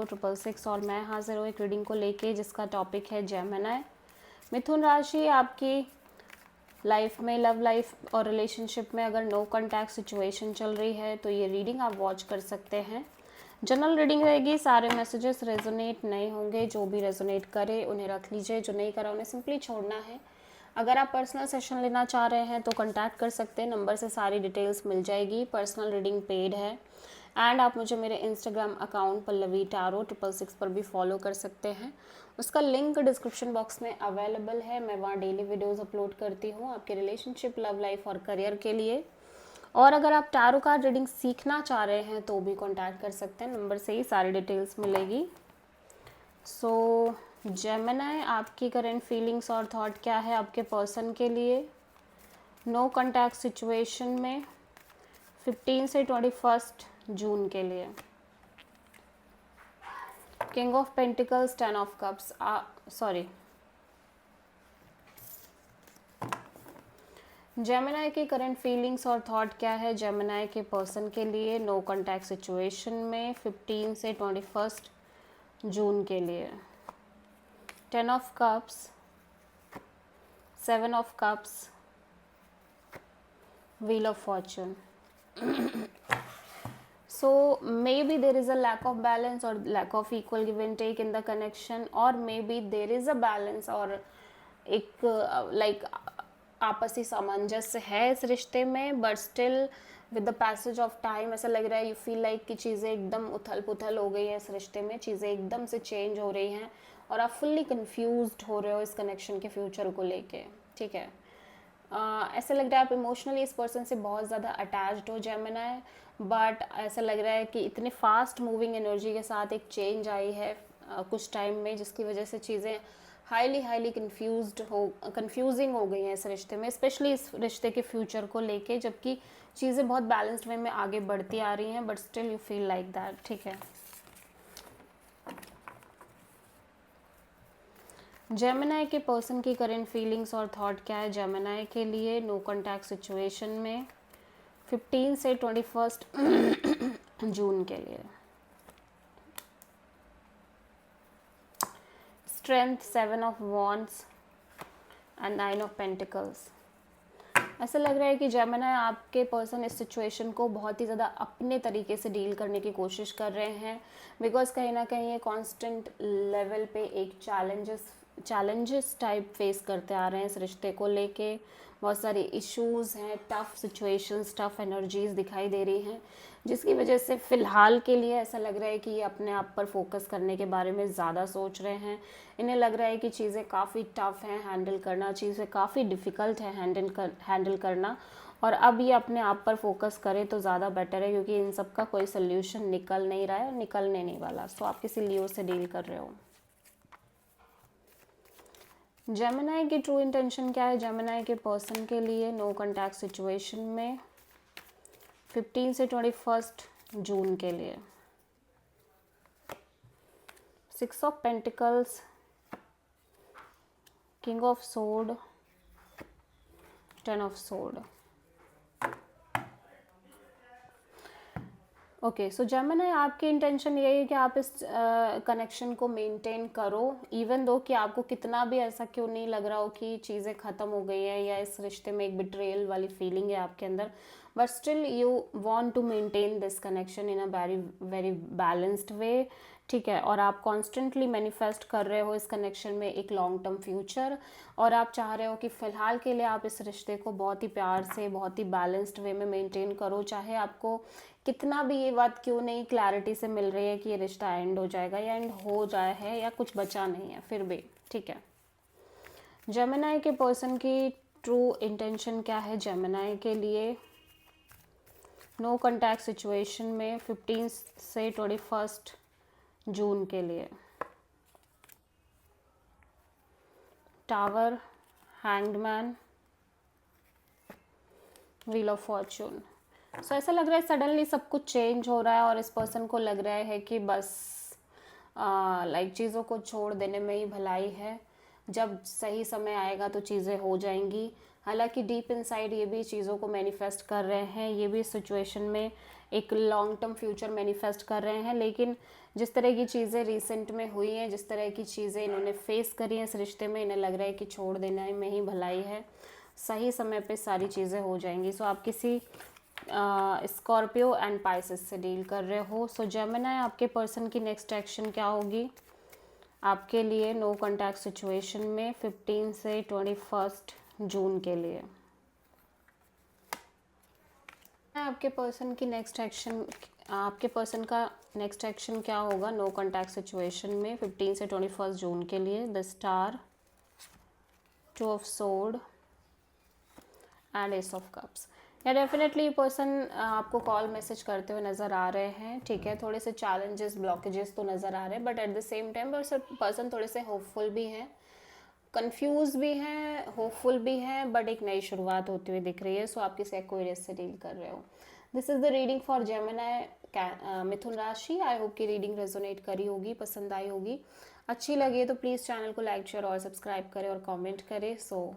666 और मैं हाजिर हूँ एक रीडिंग को लेके जिसका टॉपिक है जेमिनी। मिथुन राशि आपकी लाइफ में, लव लाइफ और रिलेशनशिप में अगर नो कॉन्टैक्ट सिचुएशन चल रही है तो ये रीडिंग आप वॉच कर सकते हैं। जनरल रीडिंग रहेगी, सारे मैसेजेस रेजोनेट नहीं होंगे। जो भी रेजोनेट करे उन्हें रख लीजिए, जो नहीं करा उन्हें सिंपली छोड़ना है। अगर आप पर्सनल सेशन लेना चाह रहे हैं तो कांटेक्ट कर सकते हैं, नंबर से सारी डिटेल्स मिल जाएगी। पर्सनल रीडिंग पेड है एंड आप मुझे मेरे इंस्टाग्राम अकाउंट पल्लवी टारो 666 पर भी फॉलो कर सकते हैं। उसका लिंक डिस्क्रिप्शन बॉक्स में अवेलेबल है। मैं वहाँ डेली वीडियोस अपलोड करती हूँ आपके रिलेशनशिप, लव लाइफ और करियर के लिए। और अगर आप टारो कार्ड रीडिंग सीखना चाह रहे हैं तो भी कांटेक्ट कर सकते हैं, नंबर से ही सारी डिटेल्स मिलेगी। सो जेमिनी, आपकी करंट फीलिंग्स और थॉट क्या है आपके पर्सन के लिए नो कॉन्टैक्ट सिचुएशन में 15 से 21 जून के लिए। King of pentacles, 10 of cups, Gemini की करंट फीलिंग्स और थॉट क्या है जेमिनी के पर्सन के लिए नो कॉन्टैक्ट सिचुएशन में 15 से 21 जून के लिए। 10 of cups, 7 of cups, wheel of Fortune. So maybe there is a lack of balance or lack of equal give and take in the connection, or maybe there is a balance और एक like आपसी सामंजस्य है इस रिश्ते में, but still with the passage of time ऐसा लग रहा है यू फील लाइक कि चीज़ें एकदम उथल पुथल हो गई हैं इस रिश्ते में, चीज़ें एकदम से चेंज हो रही हैं और आप फुल्ली कंफ्यूज्ड हो रहे हो इस कनेक्शन के फ्यूचर को लेके। ठीक है, ऐसा लग रहा है आप इमोशनली इस पर्सन से बहुत ज़्यादा अटैच्ड हो जेमिनी, बट ऐसा लग रहा है कि इतने फास्ट मूविंग एनर्जी के साथ एक चेंज आई है कुछ टाइम में, जिसकी वजह से चीज़ें हाईली कंफ्यूजिंग हो गई हैं इस रिश्ते में, स्पेशली इस रिश्ते के फ्यूचर को लेके, जबकि चीज़ें बहुत बैलेंस्ड वे में आगे बढ़ती आ रही हैं, but still you feel like that. ठीक है, जेमिनी के पर्सन की करंट फीलिंग्स और थॉट क्या है जेमिनी के लिए नो कॉन्टैक्ट सिचुएशन में 15 से 21 जून के लिए। Strength, 7 of wands and 9 of pentacles. ऐसा लग रहा है कि जेमिनी आपके पर्सन इस सिचुएशन को बहुत ही ज़्यादा अपने तरीके से डील करने की कोशिश कर रहे हैं, बिकॉज कहीं ना कहीं ये कांस्टेंट लेवल पे एक चैलेंजेस टाइप फेस करते आ रहे हैं इस रिश्ते को लेके। बहुत सारे इश्यूज़ हैं, टफ़ सिचुएशंस, टफ़ एनर्जीज दिखाई दे रही हैं, जिसकी वजह से फ़िलहाल के लिए ऐसा लग रहा है कि ये अपने आप पर फोकस करने के बारे में ज़्यादा सोच रहे हैं। इन्हें लग रहा है कि चीज़ें काफ़ी टफ़ हैं हैंडल करना, चीज़ें काफ़ी डिफ़िकल्ट है हैंडल करना, और अब ये अपने आप पर फोकस करें तो ज़्यादा बेटर है, क्योंकि इन सब का कोई सोल्यूशन निकल नहीं रहा है और निकलने नहीं वाला। सो आप किसी लियो से डील कर रहे हो। जेमिनी की ट्रू इंटेंशन क्या है जेमिनी के पर्सन के लिए नो कॉन्टैक्ट सिचुएशन में 15 से 21 जून के लिए। 6 of pentacles, king of sword, 10 of sword. Okay, so Gemini आपकी इंटेंशन यही है कि आप इस कनेक्शन को मेंटेन करो, इवन दो कि आपको कितना भी ऐसा क्यों नहीं लग रहा हो कि चीज़ें ख़त्म हो गई हैं या इस रिश्ते में एक बिट्रेयल वाली फीलिंग है आपके अंदर, but still you want to maintain this connection in a very balanced way. ठीक है, और आप कॉन्स्टेंटली मैनिफेस्ट कर रहे हो इस कनेक्शन में एक लॉन्ग टर्म फ्यूचर, और आप चाह रहे हो कि फ़िलहाल के लिए आप इस रिश्ते को बहुत ही प्यार से, बहुत ही बैलेंस्ड वे में मेंटेन करो, चाहे आपको कितना भी ये बात क्यों नहीं क्लैरिटी से मिल रही है कि ये रिश्ता एंड हो जाएगा या एंड हो जाए है या कुछ बचा नहीं है फिर भी। ठीक है, जेमिनी के पर्सन की ट्रू इंटेंशन क्या है जेमिनी के लिए नो कॉन्टैक्ट सिचुएशन में 15 से 21 जून के लिए। Tower, hanged, wheel of fortune. So ऐसा लग रहा है सडनली सब कुछ चेंज हो रहा है और इस पर्सन को लग रहा है कि बस लाइक चीज़ों को छोड़ देने में ही भलाई है, जब सही समय आएगा तो चीज़ें हो जाएंगी। हालांकि डीप इनसाइड ये भी चीज़ों को मैनिफेस्ट कर रहे हैं, ये भी सिचुएशन में एक लॉन्ग टर्म फ्यूचर मैनिफेस्ट कर रहे हैं, लेकिन जिस तरह की चीज़ें रिसेंट में हुई हैं, जिस तरह की चीज़ें इन्होंने फेस करी हैं इस रिश्ते में, इन्हें लग रहा है कि छोड़ देने में ही भलाई है। सही समय पे सारी चीज़ें हो जाएंगी। सो आप किसी स्कॉर्पियो एंड पाइसेस से डील कर रहे हो। सो जेमिनी, आपके पर्सन की नेक्स्ट एक्शन क्या होगी आपके लिए नो कॉन्टैक्ट सिचुएशन में 15 से 21 जून के लिए? आपके पर्सन की नेक्स्ट एक्शन, आपके पर्सन का नेक्स्ट एक्शन क्या होगा नो कॉन्टैक्ट सिचुएशन में 15 से 21 जून के लिए? The star, 2 of sword and S of cups. या डेफिनेटली पर्सन आपको कॉल मैसेज करते हुए नज़र आ रहे हैं, ठीक है। थोड़े से चैलेंजेस, ब्लॉकेजेस तो नज़र आ रहे हैं, but at the same time person थोड़े से होपफुल भी हैं, कंफ्यूज भी हैं, होपफुल भी हैं, बट एक नई शुरुआत होती हुई दिख रही है। सो आप किसी एक्वेरियस से डील कर रहे हो। This is the reading for Gemini Mithun राशि। आई होप की रीडिंग रेजोनेट करी होगी, पसंद आई होगी। अच्छी लगे तो प्लीज़ चैनल को लाइक, शेयर और सब्सक्राइब करें और कमेंट करें। सो